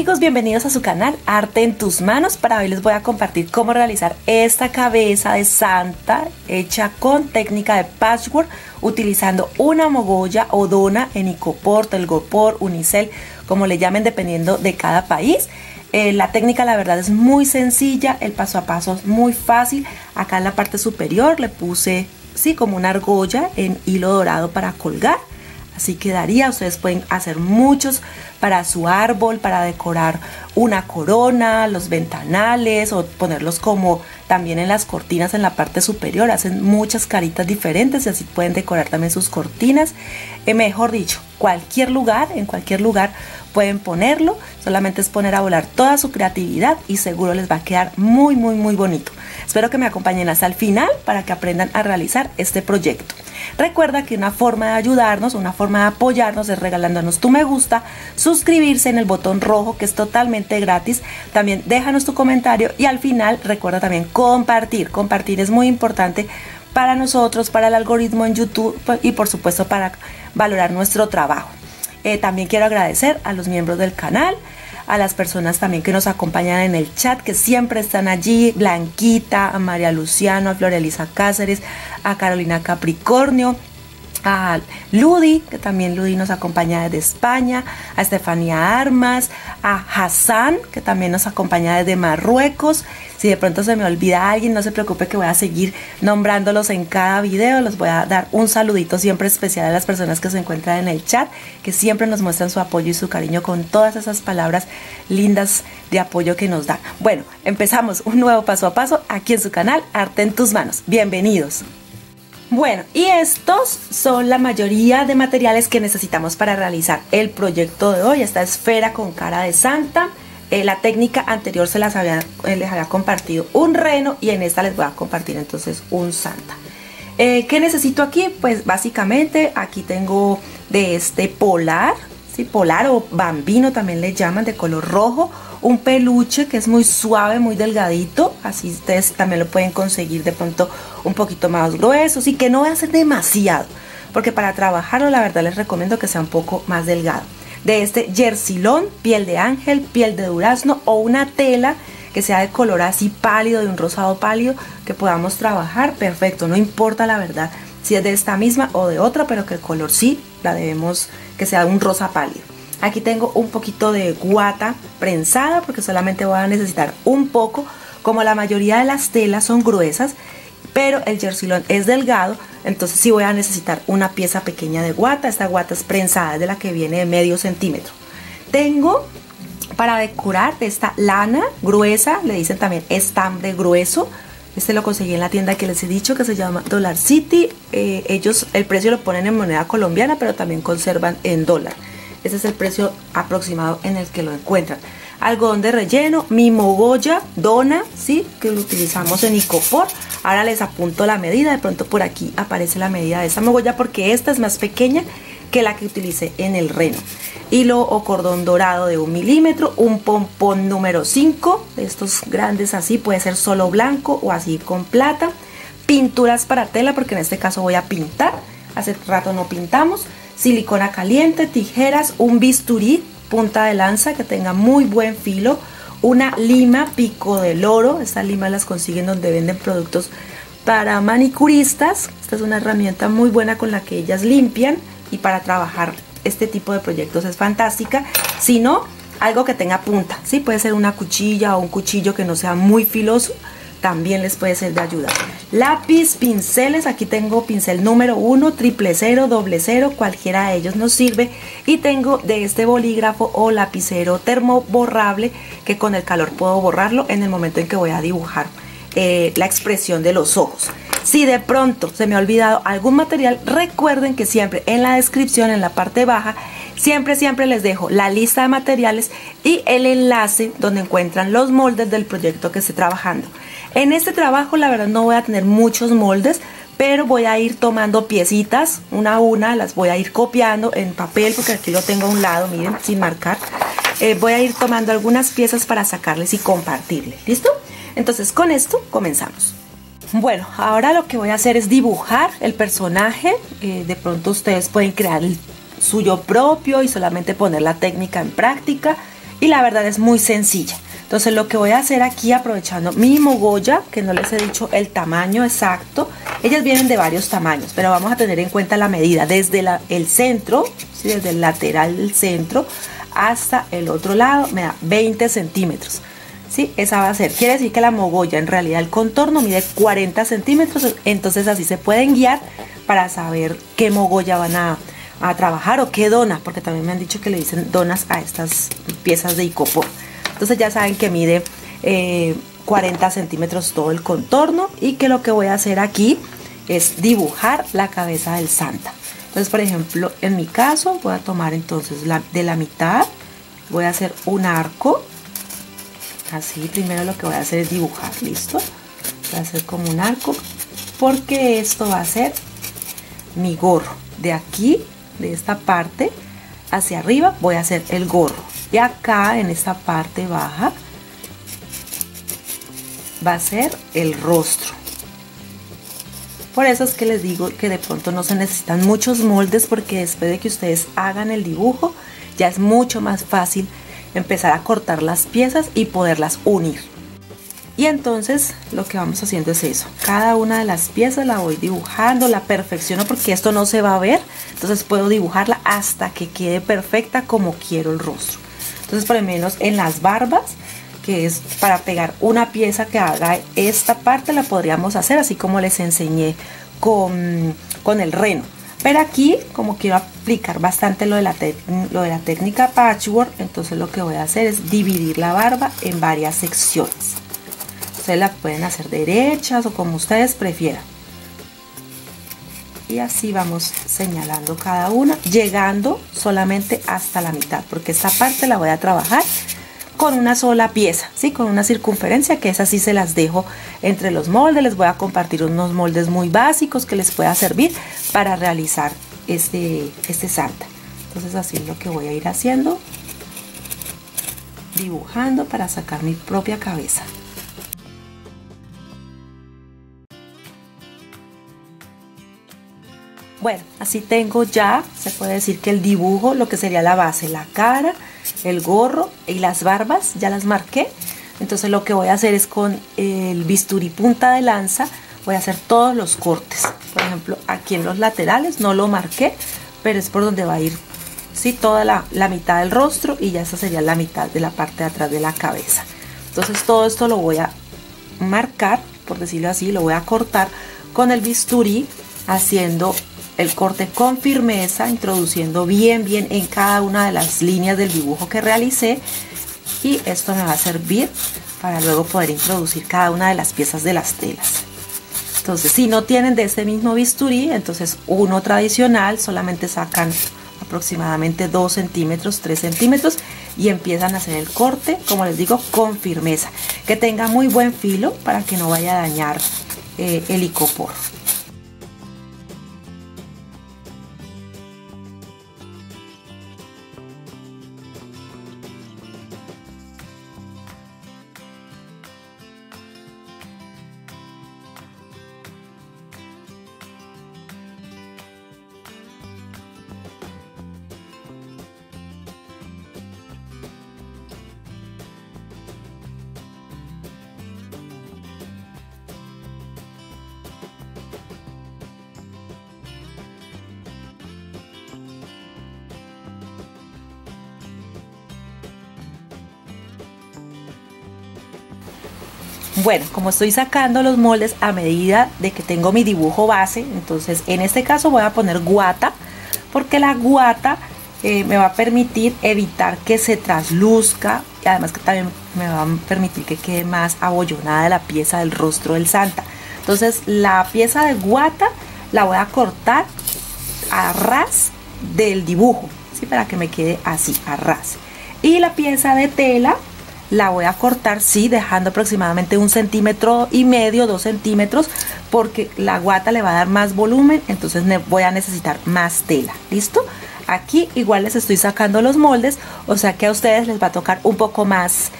amigos, bienvenidos a su canal Arte en tus manos. Para hoy les voy a compartir cómo realizar esta cabeza de santa hecha con técnica de patchwork utilizando una mogolla o dona en icopor, telgopor, unicel, como le llamen dependiendo de cada país. La técnica la verdad es muy sencilla, el paso a paso es muy fácil. Acá en la parte superior le puse como una argolla en hilo dorado para colgar. Así quedaría. Ustedes pueden hacer muchos para su árbol, para decorar una corona, los ventanales o ponerlos como también en las cortinas en la parte superior. Hacen muchas caritas diferentes y así pueden decorar también sus cortinas. Mejor dicho, en cualquier lugar pueden ponerlo. Solamente es poner a volar toda su creatividad y seguro les va a quedar muy bonito. Espero que me acompañen hasta el final para que aprendan a realizar este proyecto. Recuerda que una forma de ayudarnos, una forma de apoyarnos es regalándonos tu me gusta, suscribirse en el botón rojo que es totalmente gratis, también déjanos tu comentario y al final recuerda también compartir es muy importante para nosotros, para el algoritmo en YouTube y por supuesto para valorar nuestro trabajo. También quiero agradecer a los miembros del canal, a las personas también que nos acompañan en el chat, que siempre están allí, Blanquita, a María Luciano, a Florelisa Cáceres, a Carolina Capricornio, a Ludi, que también Ludi nos acompaña desde España, a Estefanía Armas, a Hassan, que también nos acompaña desde Marruecos. Si de pronto se me olvida alguien, no se preocupe que voy a seguir nombrándolos en cada video. Les voy a dar un saludito siempre especial a las personas que se encuentran en el chat, que siempre nos muestran su apoyo y su cariño con todas esas palabras lindas de apoyo que nos dan. Bueno, empezamos un nuevo paso a paso aquí en su canal Arte en tus manos. Bienvenidos. Bueno, y estos son la mayoría de materiales que necesitamos para realizar el proyecto de hoy. Esta esfera con cara de santa. La técnica anterior les había compartido un reno y en esta les voy a compartir entonces un santa. ¿Qué necesito aquí? Pues básicamente aquí tengo de este polar, polar o bambino también le llaman, de color rojo. Un peluche que es muy suave, muy delgadito, así ustedes también lo pueden conseguir de pronto un poquito más grueso, y que no va a ser demasiado, porque para trabajarlo la verdad les recomiendo que sea un poco más delgado. De este jersilón, piel de ángel, piel de durazno o una tela que sea de color así pálido, de un rosado pálido, que podamos trabajar, perfecto, no importa la verdad si es de esta misma o de otra, pero que el color sí la debemos que sea un rosa pálido. Aquí tengo un poquito de guata prensada porque solamente voy a necesitar un poco. Como la mayoría de las telas son gruesas, pero el jersilón es delgado, entonces sí voy a necesitar una pieza pequeña de guata. Esta guata es prensada, de la que viene de medio centímetro. Tengo para decorar esta lana gruesa, le dicen también estambre grueso. Este lo conseguí en la tienda que les he dicho que se llama Dollar City. Ellos el precio lo ponen en moneda colombiana, pero también conservan en dólar. Ese es el precio aproximado en el que lo encuentran. Algodón de relleno, mi mogolla, dona, que lo utilizamos en icopor. Ahora les apunto la medida, de pronto por aquí aparece la medida de esta mogolla porque esta es más pequeña que la que utilicé en el reno. Hilo o cordón dorado de 1 milímetro, un pompón número 5, de estos grandes así, puede ser solo blanco o así con plata. Pinturas para tela, porque en este caso voy a pintar, hace rato no pintamos. Silicona caliente, tijeras, un bisturí, punta de lanza que tenga muy buen filo, una lima pico de loro. Estas limas las consiguen donde venden productos para manicuristas. Esta es una herramienta muy buena con la que ellas limpian y para trabajar este tipo de proyectos es fantástica. Si no, algo que tenga punta, puede ser una cuchilla o un cuchillo que no sea muy filoso, también les puede ser de ayuda. Lápiz, pinceles, aquí tengo pincel número 1, 000, 00, cualquiera de ellos nos sirve. Y tengo de este bolígrafo o lapicero termoborrable que con el calor puedo borrarlo en el momento en que voy a dibujar la expresión de los ojos. Si de pronto se me ha olvidado algún material, recuerden que siempre en la descripción, en la parte baja, siempre les dejo la lista de materiales y el enlace donde encuentran los moldes del proyecto que esté trabajando. En este trabajo la verdad no voy a tener muchos moldes, pero voy a ir tomando piecitas una a una, las voy a ir copiando en papel porque aquí lo tengo a un lado, miren, sin marcar. Voy a ir tomando algunas piezas para sacarles y compartirles, ¿listo? Entonces con esto comenzamos. Bueno, ahora lo que voy a hacer es dibujar el personaje. De pronto ustedes pueden crear el suyo propio y solamente poner la técnica en práctica. y la verdad es muy sencilla. Entonces lo que voy a hacer aquí, aprovechando mi mogolla, que no les he dicho el tamaño exacto, ellas vienen de varios tamaños, pero vamos a tener en cuenta la medida desde el centro, ¿sí? Desde el lateral del centro hasta el otro lado, me da 20 centímetros. ¿Sí? Esa va a ser, quiere decir que la mogolla, en realidad el contorno mide 40 centímetros, entonces así se pueden guiar para saber qué mogolla van a trabajar o qué dona, porque también me han dicho que le dicen donas a estas piezas de icopor. Entonces ya saben que mide 40 centímetros todo el contorno y que lo que voy a hacer aquí es dibujar la cabeza del Santa. Entonces, por ejemplo, en mi caso voy a tomar entonces de la mitad, voy a hacer un arco. Así, primero lo que voy a hacer es dibujar, ¿listo? Voy a hacer como un arco, porque esto va a ser mi gorro. De aquí, de esta parte hacia arriba, voy a hacer el gorro. Y acá, en esta parte baja, va a ser el rostro. Por eso es que les digo que de pronto no se necesitan muchos moldes, porque después de que ustedes hagan el dibujo, ya es mucho más fácil empezar a cortar las piezas y poderlas unir. Y entonces lo que vamos haciendo es eso, cada una de las piezas la voy dibujando, la perfecciono porque esto no se va a ver, entonces puedo dibujarla hasta que quede perfecta como quiero el rostro. Entonces, por lo menos en las barbas, que es para pegar una pieza que haga esta parte, la podríamos hacer así como les enseñé con el reno. Pero aquí, como quiero aplicar bastante lo de la técnica patchwork, entonces lo que voy a hacer es dividir la barba en varias secciones. Ustedes la pueden hacer derechas o como ustedes prefieran. Y así vamos señalando cada una, llegando solamente hasta la mitad, porque esta parte la voy a trabajar con una sola pieza, ¿sí? Con una circunferencia, que esas sí se las dejo entre los moldes. Les voy a compartir unos moldes muy básicos que les pueda servir para realizar este Santa. Entonces así es lo que voy a ir haciendo, dibujando para sacar mi propia cabeza. Bueno, así tengo ya, se puede decir que el dibujo, lo que sería la base, la cara, el gorro y las barbas, ya las marqué. Entonces lo que voy a hacer es con el bisturí punta de lanza, voy a hacer todos los cortes. Por ejemplo, aquí en los laterales no lo marqué, pero es por donde va a ir, ¿sí? Toda la mitad del rostro, y ya esa sería la mitad de la parte de atrás de la cabeza. Entonces todo esto lo voy a marcar, por decirlo así, lo voy a cortar con el bisturí, haciendo el corte con firmeza, introduciendo bien en cada una de las líneas del dibujo que realicé, y esto me va a servir para luego poder introducir cada una de las piezas de las telas. Entonces, si no tienen de este mismo bisturí, entonces uno tradicional, solamente sacan aproximadamente 2 centímetros, 3 centímetros y empiezan a hacer el corte, como les digo, con firmeza, que tenga muy buen filo para que no vaya a dañar el icopor. Bueno, como estoy sacando los moldes a medida de que tengo mi dibujo base, entonces en este caso voy a poner guata, porque la guata me va a permitir evitar que se trasluzca, y además que también me va a permitir que quede más abollonada la pieza del rostro del Santa. Entonces la pieza de guata la voy a cortar a ras del dibujo, ¿sí? Para que me quede así, a ras. Y la pieza de tela la voy a cortar, sí, dejando aproximadamente 1,5 centímetros, 2 centímetros, porque la guata le va a dar más volumen, entonces voy a necesitar más tela. ¿Listo? Aquí igual les estoy sacando los moldes, o sea que a ustedes les va a tocar un poco más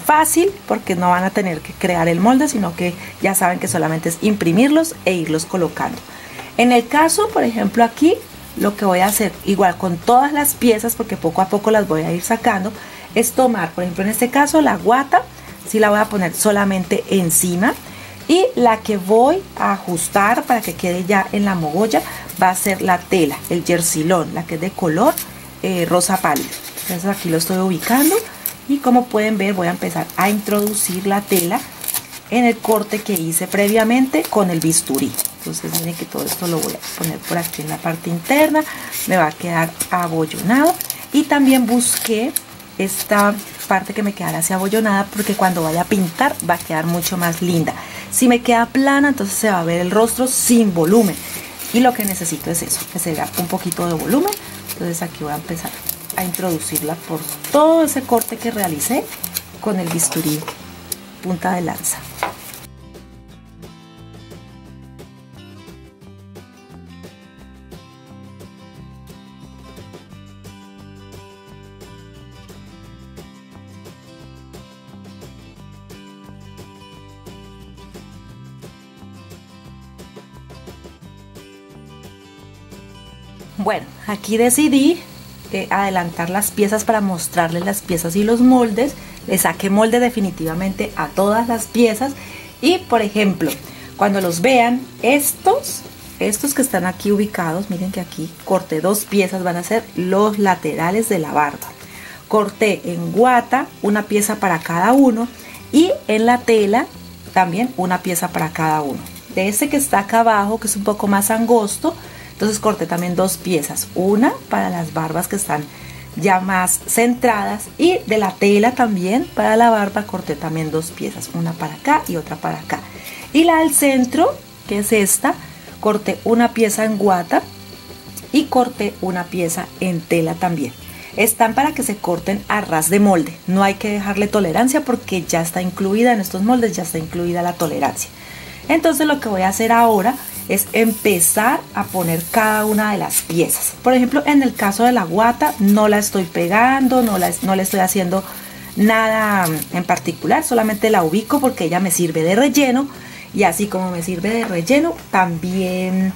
fácil, porque no van a tener que crear el molde, sino que ya saben que solamente es imprimirlos e irlos colocando. En el caso, por ejemplo, aquí lo que voy a hacer, igual con todas las piezas, porque poco a poco las voy a ir sacando, es tomar, por ejemplo, en este caso la guata, sí la voy a poner solamente encima, y la que voy a ajustar para que quede ya en la mogolla va a ser la tela, el jersilón, la que es de color rosa pálido. Entonces aquí lo estoy ubicando y como pueden ver voy a empezar a introducir la tela en el corte que hice previamente con el bisturí. Entonces miren que todo esto lo voy a poner por aquí en la parte interna, me va a quedar abollonado, y también busqué esta parte que me quedara así abollonada porque cuando vaya a pintar va a quedar mucho más linda. Si me queda plana, entonces se va a ver el rostro sin volumen, y lo que necesito es eso, que se vea un poquito de volumen. Entonces aquí voy a empezar a introducirla por todo ese corte que realicé con el bisturí punta de lanza. Bueno, aquí decidí adelantar las piezas para mostrarles las piezas y los moldes. Le saqué molde definitivamente a todas las piezas, y por ejemplo, cuando los vean, estos que están aquí ubicados, miren que aquí corté dos piezas, van a ser los laterales de la barba. Corté en guata una pieza para cada uno, y en la tela también una pieza para cada uno. De este que está acá abajo, que es un poco más angosto, entonces corté también dos piezas, una para las barbas que están ya más centradas, y de la tela también para la barba corté también dos piezas, una para acá y otra para acá. Y la del centro, que es esta, corté una pieza en guata y corté una pieza en tela también. Están para que se corten a ras de molde, no hay que dejarle tolerancia porque ya está incluida en estos moldes, ya está incluida la tolerancia. Entonces lo que voy a hacer ahora es empezar a poner cada una de las piezas. Por ejemplo, en el caso de la guata no la estoy pegando, no le estoy haciendo nada en particular, solamente la ubico porque ella me sirve de relleno, y así como me sirve de relleno también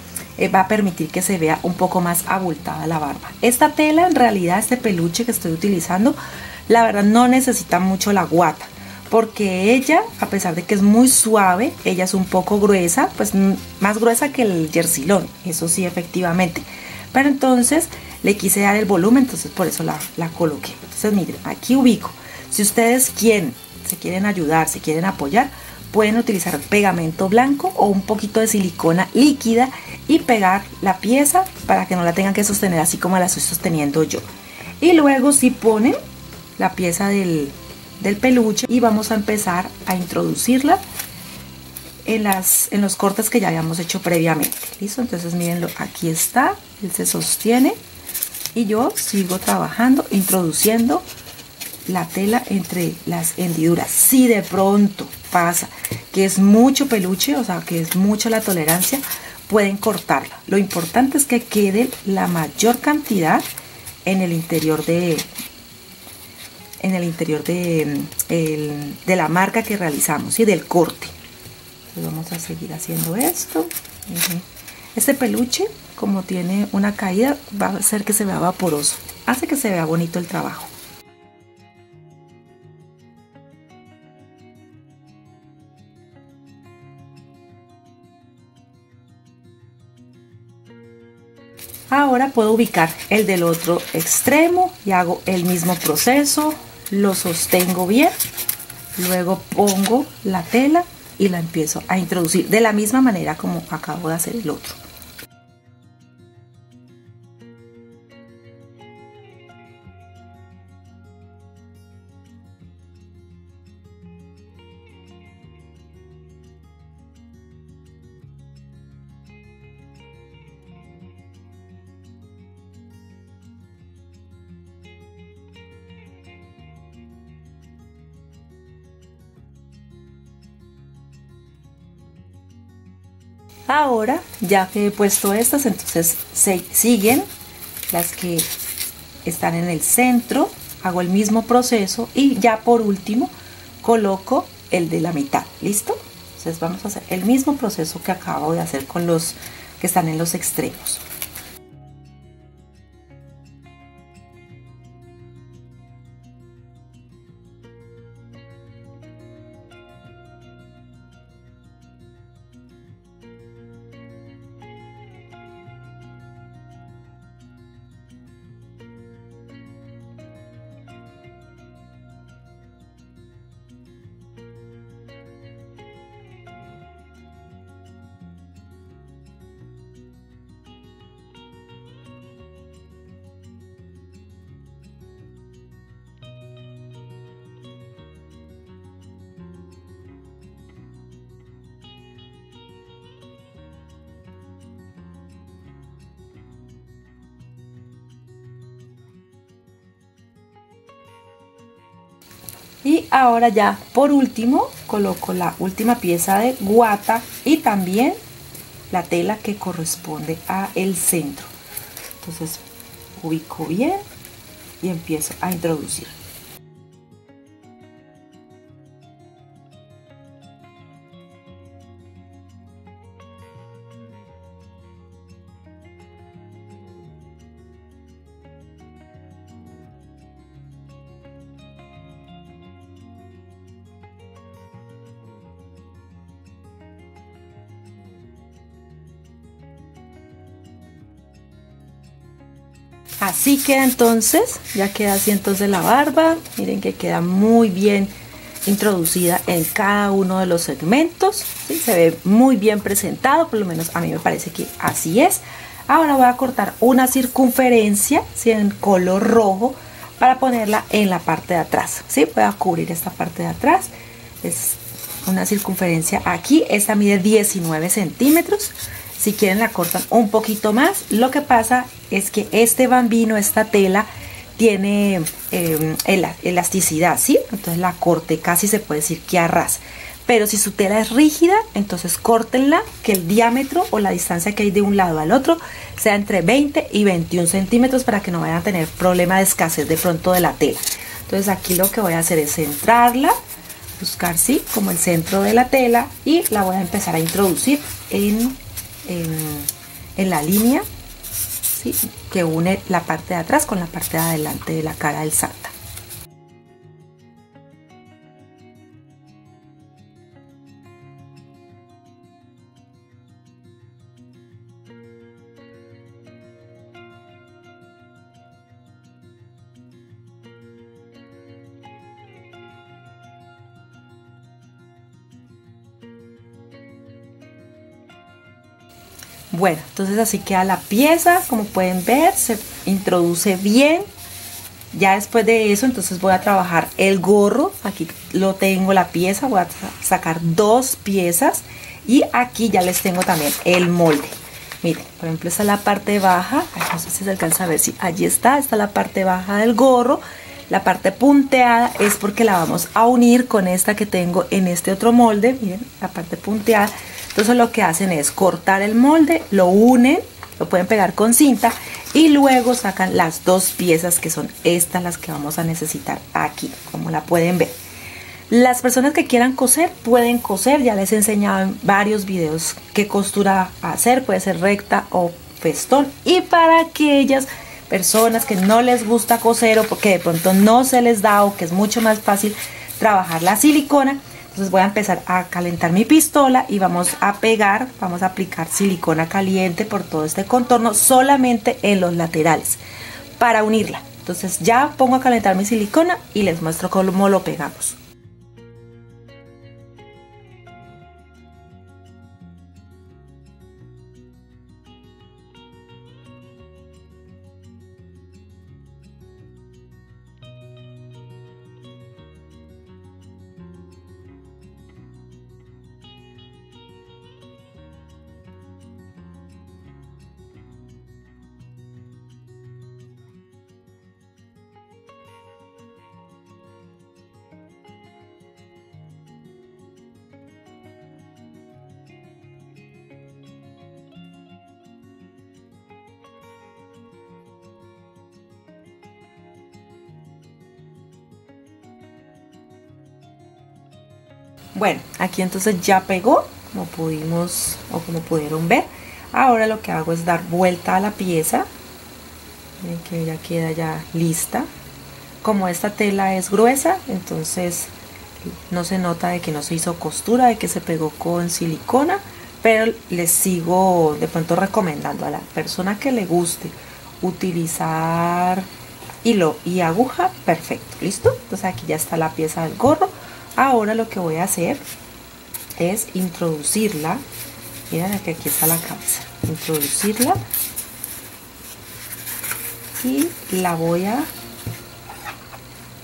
va a permitir que se vea un poco más abultada la barba. Esta tela, en realidad, este peluche que estoy utilizando, la verdad no necesita mucho la guata, porque ella, a pesar de que es muy suave, ella es un poco gruesa, pues más gruesa que el jersilón, eso sí, efectivamente. Pero entonces le quise dar el volumen, entonces por eso la coloqué. Entonces miren, aquí ubico. Si ustedes se quieren ayudar, se quieren apoyar, pueden utilizar pegamento blanco o un poquito de silicona líquida y pegar la pieza para que no la tengan que sostener así como la estoy sosteniendo yo. Y luego si ponen la pieza del peluche y vamos a empezar a introducirla en los cortes que ya habíamos hecho previamente. ¿Listo? Entonces mírenlo, aquí está, él se sostiene y yo sigo trabajando, introduciendo la tela entre las hendiduras. Si de pronto pasa que es mucho peluche, o sea que es mucho la tolerancia, pueden cortarla. Lo importante es que quede la mayor cantidad en el interior de la marca que realizamos y del corte. Entonces vamos a seguir haciendo esto. Este peluche, como tiene una caída, va a hacer que se vea vaporoso, hace que se vea bonito el trabajo. Ahora puedo ubicar el del otro extremo y hago el mismo proceso, lo sostengo bien, luego pongo la tela y la empiezo a introducir de la misma manera como acabo de hacer el otro. Ahora, ya que he puesto estas, entonces se siguen las que están en el centro, hago el mismo proceso y ya por último coloco el de la mitad. ¿Listo? Entonces vamos a hacer el mismo proceso que acabo de hacer con los que están en los extremos. Y ahora ya por último coloco la última pieza de guata y también la tela que corresponde a el centro. Entonces ubico bien y empiezo a introducir. Así queda entonces, ya queda así entonces la barba. Miren que queda muy bien introducida en cada uno de los segmentos, ¿sí? Se ve muy bien presentado, por lo menos a mí me parece que así es. Ahora voy a cortar una circunferencia, ¿sí? En color rojo para ponerla en la parte de atrás, ¿sí? Voy a cubrir esta parte de atrás, es una circunferencia aquí, esta mide 19 centímetros. Si quieren la cortan un poquito más. Lo que pasa es que este bambino, esta tela, tiene elasticidad, ¿sí? Entonces la corte casi se puede decir que a ras. Pero si su tela es rígida, entonces córtenla, que el diámetro o la distancia que hay de un lado al otro sea entre 20 y 21 centímetros para que no vayan a tener problema de escasez de pronto de la tela. Entonces aquí lo que voy a hacer es centrarla, buscar, ¿sí? Como el centro de la tela y la voy a empezar a introducir en la línea, ¿sí? Que une la parte de atrás con la parte de adelante de la cara del santa. Bueno, entonces así queda la pieza, como pueden ver, se introduce bien. Ya después de eso, entonces voy a trabajar el gorro. Aquí lo tengo la pieza, voy a sacar dos piezas y aquí ya les tengo también el molde. Miren, por ejemplo, esta es la parte baja, no sé si se alcanza a ver, si allí está, esta es la parte baja del gorro. La parte punteada es porque la vamos a unir con esta que tengo en este otro molde. Miren, la parte punteada. Entonces lo que hacen es cortar el molde, lo unen, lo pueden pegar con cinta y luego sacan las dos piezas que son estas las que vamos a necesitar aquí, como la pueden ver. Las personas que quieran coser pueden coser, ya les he enseñado en varios videos qué costura hacer, puede ser recta o festón. Y para aquellas personas que no les gusta coser o porque de pronto no se les da o que es mucho más fácil trabajar la silicona, entonces voy a empezar a calentar mi pistola y vamos a pegar, vamos a aplicar silicona caliente por todo este contorno solamente en los laterales para unirla. Entonces ya pongo a calentar mi silicona y les muestro cómo lo pegamos. Bueno, aquí entonces ya pegó, como pudimos o como pudieron ver. Ahora lo que hago es dar vuelta a la pieza, miren que ya queda ya lista. Como esta tela es gruesa, entonces no se nota de que no se hizo costura, de que se pegó con silicona, pero les sigo de pronto recomendando a la persona que le guste utilizar hilo y aguja, perfecto, listo. Entonces aquí ya está la pieza del gorro. Ahora lo que voy a hacer es introducirla, miren que aquí está la cabeza, introducirla y la voy a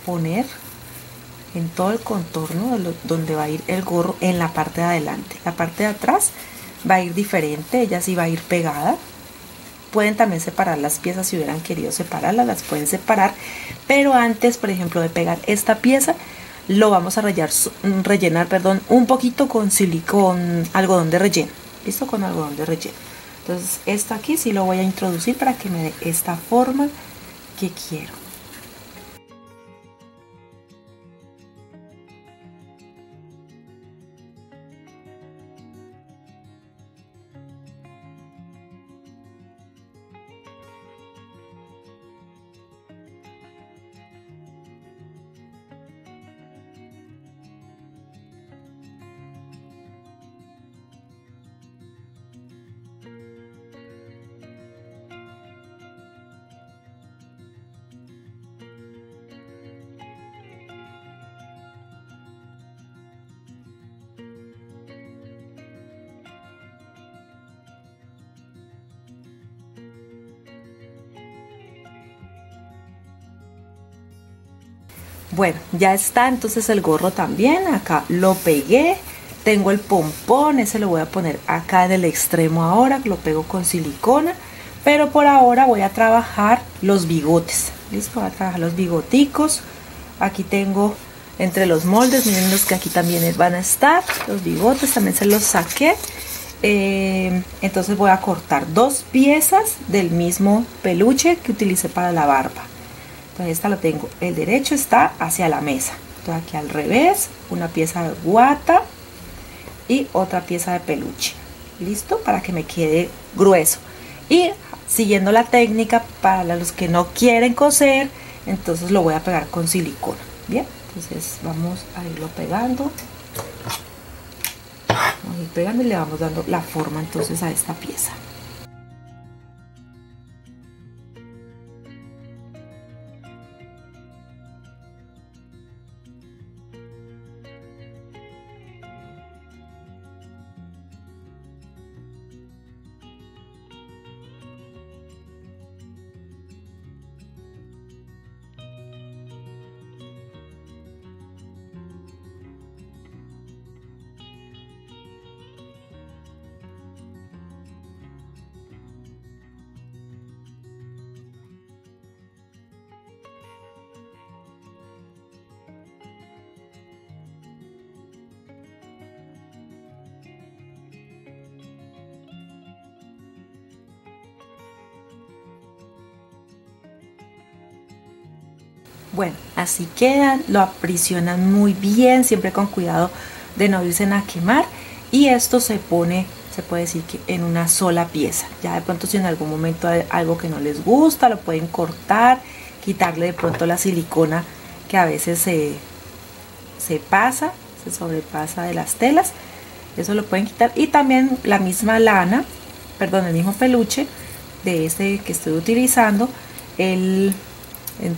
poner en todo el contorno de donde va a ir el gorro en la parte de adelante. La parte de atrás va a ir diferente, ella sí va a ir pegada. Pueden también separar las piezas si hubieran querido separarlas, las pueden separar, pero antes, por ejemplo, de pegar esta pieza, lo vamos a rellenar, perdón, un poquito con silicón, algodón de relleno. ¿Listo? Con algodón de relleno. Entonces esto aquí sí lo voy a introducir para que me dé esta forma que quiero. Bueno, ya está entonces el gorro también, acá lo pegué, tengo el pompón, ese lo voy a poner acá en el extremo ahora, lo pego con silicona, pero por ahora voy a trabajar los bigotes, listo, voy a trabajar los bigoticos, aquí tengo entre los moldes, miren los que aquí también van a estar, los bigotes también se los saqué, entonces voy a cortar 2 piezas del mismo peluche que utilicé para la barba. Entonces esta lo tengo, el derecho está hacia la mesa, entonces aquí al revés, una pieza de guata y otra pieza de peluche, listo, para que me quede grueso. Y siguiendo la técnica, para los que no quieren coser, entonces lo voy a pegar con silicona. Bien, entonces vamos a irlo pegando, vamos a ir pegando y le vamos dando la forma entonces a esta pieza. Bueno, así quedan, lo aprisionan muy bien, siempre con cuidado de no irse a quemar, y esto se pone, se puede decir que en una sola pieza. Ya de pronto si en algún momento hay algo que no les gusta, lo pueden cortar, quitarle de pronto la silicona que a veces se sobrepasa de las telas, eso lo pueden quitar, y también la misma lana, perdón, el mismo peluche de este que estoy utilizando,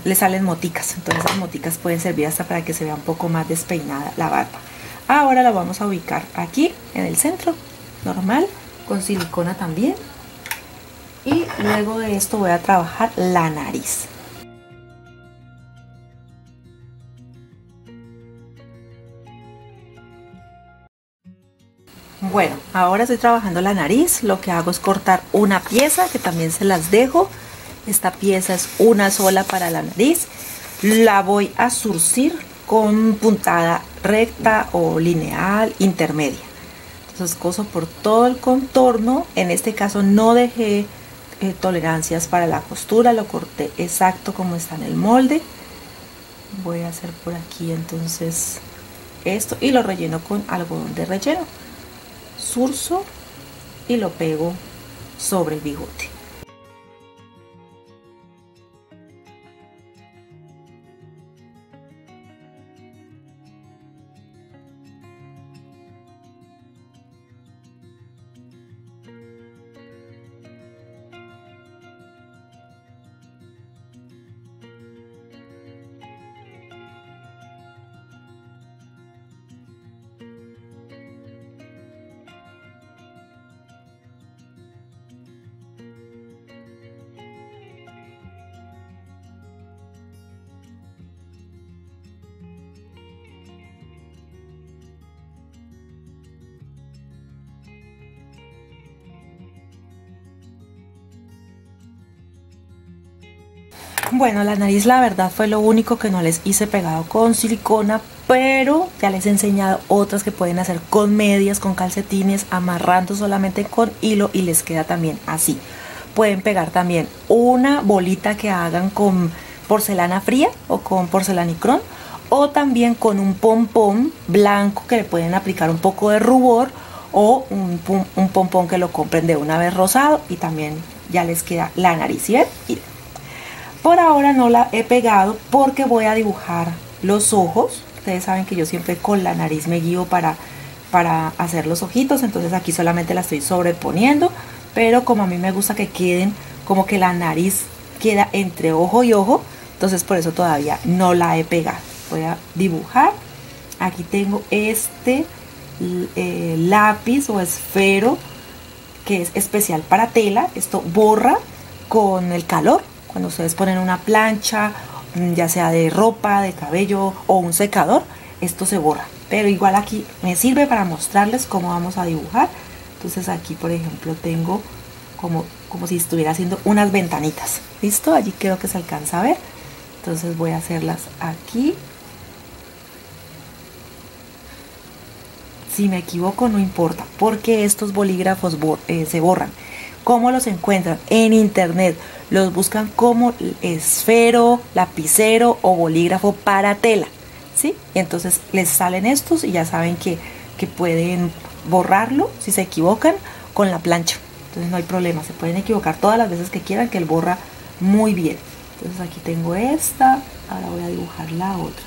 le salen moticas, entonces las moticas pueden servir hasta para que se vea un poco más despeinada la barba. Ahora la vamos a ubicar aquí en el centro, normal, con silicona también, y luego de esto voy a trabajar la nariz. Bueno, ahora estoy trabajando la nariz, lo que hago es cortar una pieza, que también se las dejo. Esta pieza es una sola para la nariz, la voy a zurcir con puntada recta o lineal intermedia. Entonces coso por todo el contorno, en este caso no dejé tolerancias para la costura, lo corté exacto como está en el molde. Voy a hacer por aquí entonces esto y lo relleno con algodón de relleno, zurzo y lo pego sobre el bigote. Bueno, la nariz la verdad fue lo único que no les hice pegado con silicona pero ya les he enseñado otras que pueden hacer con medias, con calcetines, amarrando solamente con hilo y les queda también así. Pueden pegar también una bolita que hagan con porcelana fría o con porcelanicrón, o también con un pompón blanco que le pueden aplicar un poco de rubor, o un pompón que lo compren de una vez rosado y también ya les queda la nariz. ¿Sí ven? Y por ahora no la he pegado porque voy a dibujar los ojos. Ustedes saben que yo siempre con la nariz me guío para hacer los ojitos, entonces aquí solamente la estoy sobreponiendo, pero como a mí me gusta que queden como que la nariz queda entre ojo y ojo, entonces por eso todavía no la he pegado. Voy a dibujar. Aquí tengo este lápiz o esfero que es especial para tela. Esto borra con el calor. Cuando ustedes ponen una plancha, ya sea de ropa, de cabello o un secador, esto se borra. Pero igual aquí me sirve para mostrarles cómo vamos a dibujar. Entonces aquí, por ejemplo, tengo como si estuviera haciendo unas ventanitas. ¿Listo? Allí creo que se alcanza a ver. Entonces voy a hacerlas aquí. Si me equivoco no importa, porque estos bolígrafos se borran. ¿Cómo los encuentran? En internet. Los buscan como esfero, lapicero o bolígrafo para tela, ¿sí? Y entonces les salen estos y ya saben que pueden borrarlo si se equivocan con la plancha. Entonces no hay problema, se pueden equivocar todas las veces que quieran, que él borra muy bien. Entonces aquí tengo esta, ahora voy a dibujar la otra.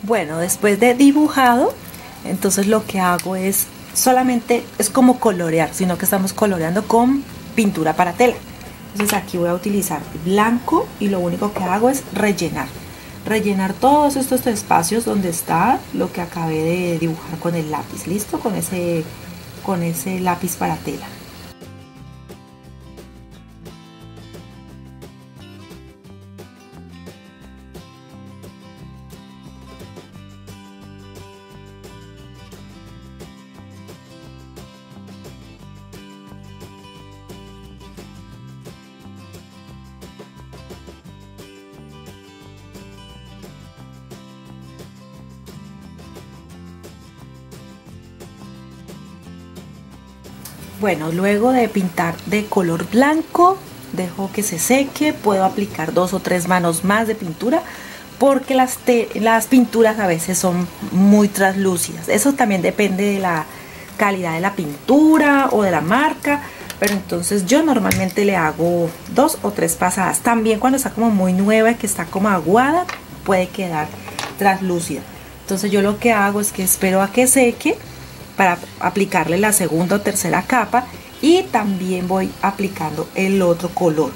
Bueno, después de dibujado, entonces lo que hago es solamente, es como colorear, sino que estamos coloreando con pintura para tela. Entonces aquí voy a utilizar blanco y lo único que hago es rellenar todos estos espacios donde está lo que acabé de dibujar con el lápiz. ¿Listo? Con ese lápiz para tela. Bueno, luego de pintar de color blanco, dejo que se seque, puedo aplicar 2 o 3 manos más de pintura porque las pinturas a veces son muy translúcidas. Eso también depende de la calidad de la pintura o de la marca, pero entonces yo normalmente le hago 2 o 3 pasadas. También cuando está como muy nueva y que está como aguada, puede quedar translúcida. Entonces yo lo que hago es que espero a que seque para aplicarle la segunda o tercera capa, y también voy aplicando el otro color.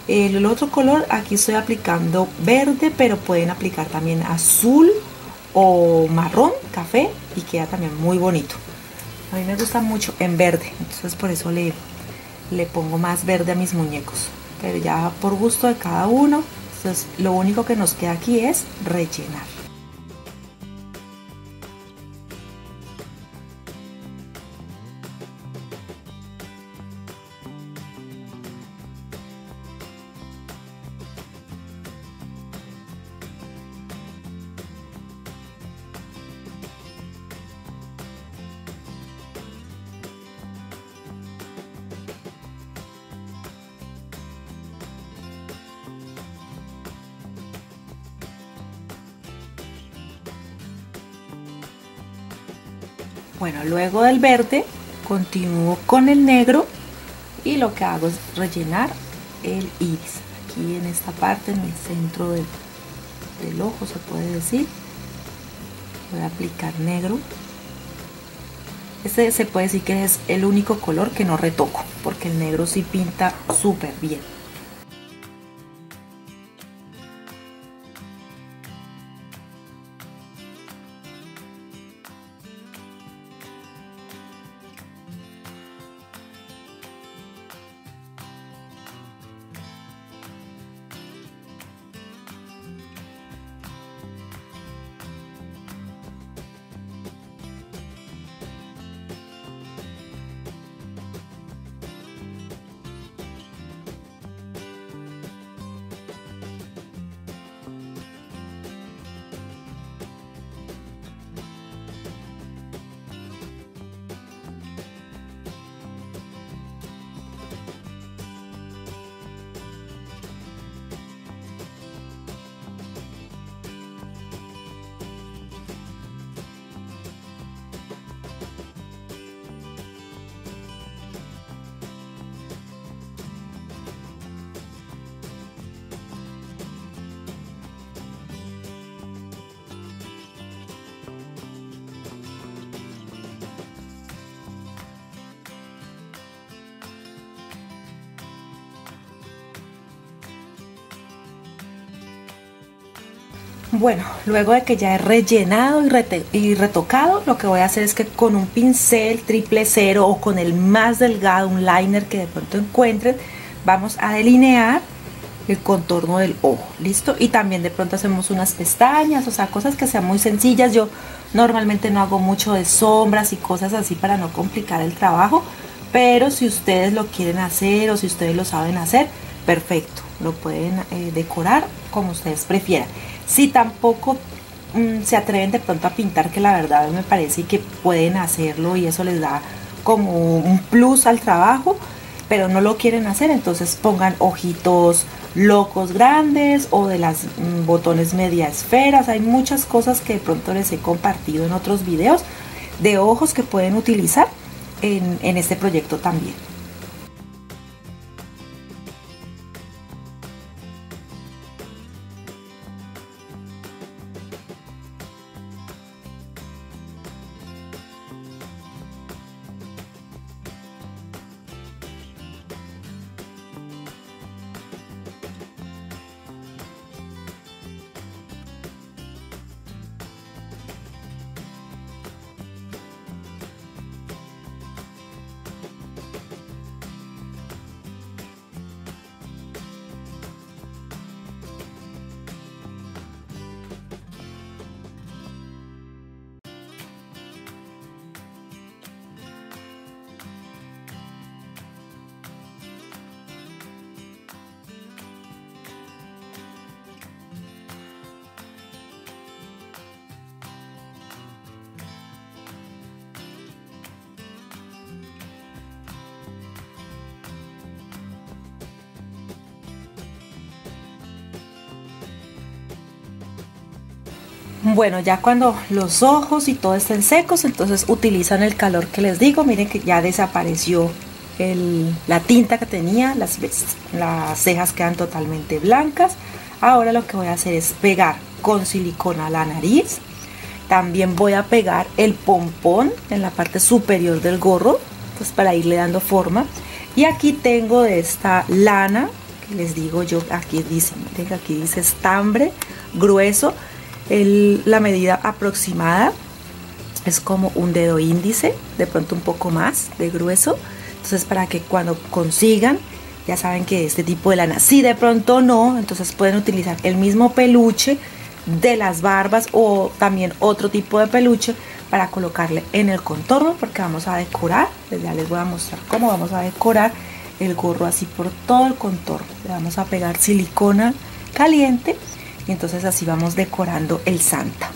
El otro color aquí estoy aplicando verde, pero pueden aplicar también azul o marrón, café, y queda también muy bonito. A mí me gusta mucho en verde, entonces por eso le pongo más verde a mis muñecos, pero ya por gusto de cada uno. Entonces lo único que nos queda aquí es rellenar. Bueno, luego del verde continúo con el negro y lo que hago es rellenar el iris aquí en esta parte, en el centro del ojo, se puede decir. Voy a aplicar negro. Este se puede decir que es el único color que no retoco, porque el negro sí pinta súper bien. Bueno, luego de que ya he rellenado y retocado, lo que voy a hacer es que con un pincel triple cero o con el más delgado, un liner que de pronto encuentren, vamos a delinear el contorno del ojo, ¿listo? Y también de pronto hacemos unas pestañas, o sea, cosas que sean muy sencillas. Yo normalmente no hago mucho de sombras y cosas así para no complicar el trabajo, pero si ustedes lo quieren hacer o si ustedes lo saben hacer, perfecto, lo pueden decorar como ustedes prefieran. Si tampoco se atreven de pronto a pintar, que la verdad me parece que pueden hacerlo y eso les da como un plus al trabajo, pero no lo quieren hacer, entonces pongan ojitos locos grandes o de las botones media esferas. Hay muchas cosas que de pronto les he compartido en otros videos de ojos que pueden utilizar en este proyecto también. Bueno, ya cuando los ojos y todo estén secos, entonces utilizan el calor que les digo. Miren que ya desapareció la tinta que tenía, las cejas quedan totalmente blancas. Ahora lo que voy a hacer es pegar con silicona a la nariz. También voy a pegar el pompón en la parte superior del gorro, pues para irle dando forma. Y aquí tengo de esta lana, que les digo yo, aquí dice, miren, aquí dice estambre grueso. La medida aproximada es como un dedo índice, de pronto un poco más de grueso. Entonces, para que cuando consigan, ya saben que este tipo de lana, si de pronto no, entonces pueden utilizar el mismo peluche de las barbas o también otro tipo de peluche para colocarle en el contorno, porque vamos a decorar. Ya les voy a mostrar cómo vamos a decorar el gorro así por todo el contorno. Le vamos a pegar silicona caliente y entonces así vamos decorando el Santa.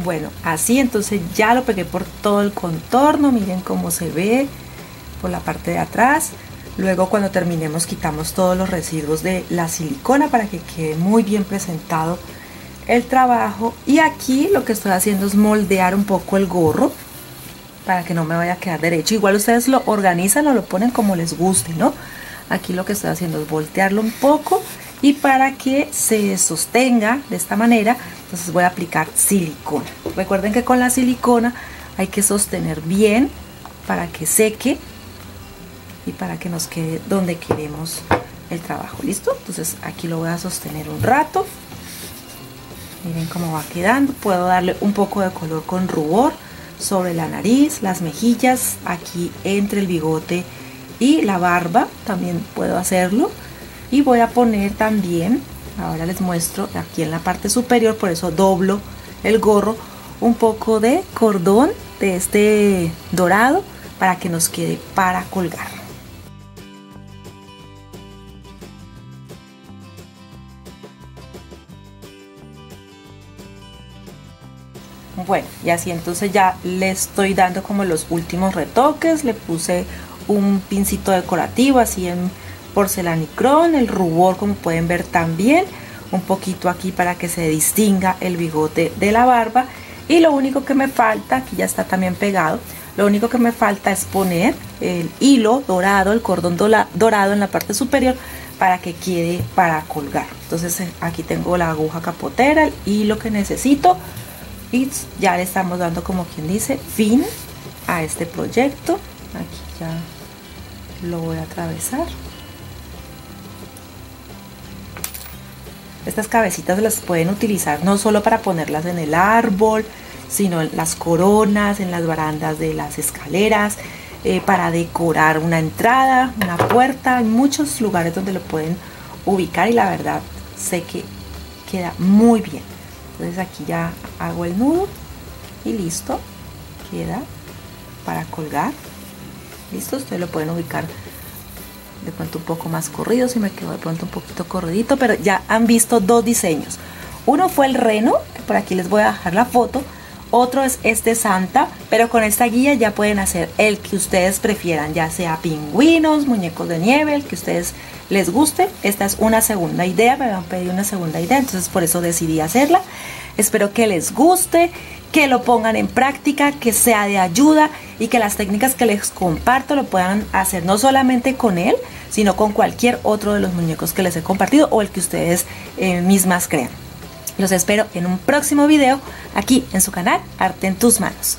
Bueno, así entonces ya lo pegué por todo el contorno, miren cómo se ve por la parte de atrás. Luego cuando terminemos quitamos todos los residuos de la silicona para que quede muy bien presentado el trabajo. Y aquí lo que estoy haciendo es moldear un poco el gorro para que no me vaya a quedar derecho. Igual ustedes lo organizan o lo ponen como les guste, ¿no? Aquí lo que estoy haciendo es voltearlo un poco y para que se sostenga de esta manera, entonces voy a aplicar silicona. Recuerden que con la silicona hay que sostener bien para que seque y para que nos quede donde queremos el trabajo. ¿Listo? Entonces aquí lo voy a sostener un rato. Miren cómo va quedando. Puedo darle un poco de color con rubor sobre la nariz, las mejillas, aquí entre el bigote y la barba también puedo hacerlo. Y voy a poner también, ahora les muestro aquí en la parte superior, por eso doblo el gorro, un poco de cordón de este dorado para que nos quede para colgar. Bueno, y así entonces ya le estoy dando como los últimos retoques. Le puse un pincito decorativo así en porcelanicrón, el rubor como pueden ver también, un poquito aquí para que se distinga el bigote de la barba. Y lo único que me falta, aquí ya está también pegado, lo único que me falta es poner el hilo dorado, el cordón dorado en la parte superior para que quede para colgar. Entonces aquí tengo la aguja capotera, el hilo que necesito. Y ya le estamos dando, como quien dice, fin a este proyecto. Aquí ya lo voy a atravesar. Estas cabecitas las pueden utilizar no solo para ponerlas en el árbol, sino en las coronas, en las barandas de las escaleras, para decorar una entrada, una puerta. Hay muchos lugares donde lo pueden ubicar y la verdad sé que queda muy bien. Entonces aquí ya hago el nudo y listo, queda para colgar. Listo, ustedes lo pueden ubicar de pronto un poco más corrido, si me quedó de pronto un poquito corridito, pero ya han visto dos diseños. Uno fue el reno, que por aquí les voy a dejar la foto. Otro es este Santa, pero con esta guía ya pueden hacer el que ustedes prefieran, ya sea pingüinos, muñecos de nieve, el que ustedes les guste. Esta es una segunda idea, me habían pedido una segunda idea, entonces por eso decidí hacerla. Espero que les guste, que lo pongan en práctica, que sea de ayuda y que las técnicas que les comparto lo puedan hacer no solamente con él, sino con cualquier otro de los muñecos que les he compartido o el que ustedes mismas crean. Los espero en un próximo video aquí en su canal Arte en tus Manos.